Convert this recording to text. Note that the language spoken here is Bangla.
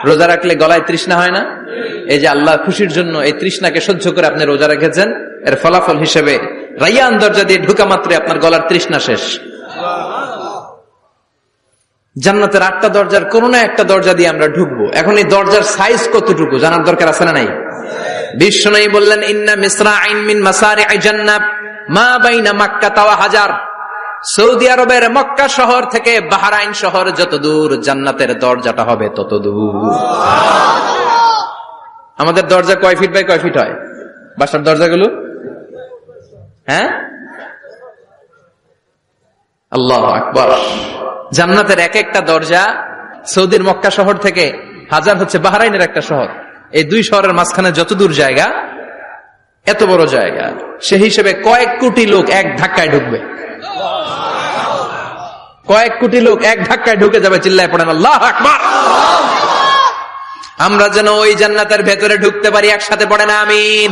রোজা রাখলে গলায় তৃষ্ণা হয় না? এই যে আল্লাহ খুশির জন্য এই তৃষ্ণাকে সহ্য করে আপনি রোজা রেখেছেন, এর ফলাফল হিসেবে রাইয়ান দরজা দিয়ে ঢুকা মাত্রই আপনার গলার তৃষ্ণা শেষ। জান্নাতের 8টা দরজার কোন না একটা দরজা দিয়ে আমরা ঢুকবো। এখন এই দরজার সাইজ কতটুকু জানার দরকার আছে না নাই? বিশ্বনবী বললেন, ইন্না মিসরাইন মিন মাসারি'i জান্নাত মা বাইনা মাক্কা ওয়া হাজার। সৌদি আরবের মক্কা শহর থেকে বাহরাইন শহর যত দূর, জান্নাতের দরজাটা হবে তত দূর। আমাদের দরজা কয় ফিট বাই কয় ফিট হয় বাসার দরজাগুলো? হ্যাঁ, আল্লাহু আকবার। জান্নাতের এক একটা দরজা সৌদির মক্কা শহর থেকে হাজার হচ্ছে বাহরাইনের একটা শহর। এই দুই শহরের মাঝখানে যত দূর জায়গা, এত বড় জায়গা, সেই হিসেবে কয়েক কোটি লোক এক ধাক্কায় ঢুকবে। কয়েক কোটি লোক এক ধাক্কায় ঢুকে যাবে। চিল্লায় পড়েন আল্লাহু আকবার। আমরা যেন ওই জান্নাতের ভেতরে ঢুকতে পারি, একসাথে পড়েন আমিন।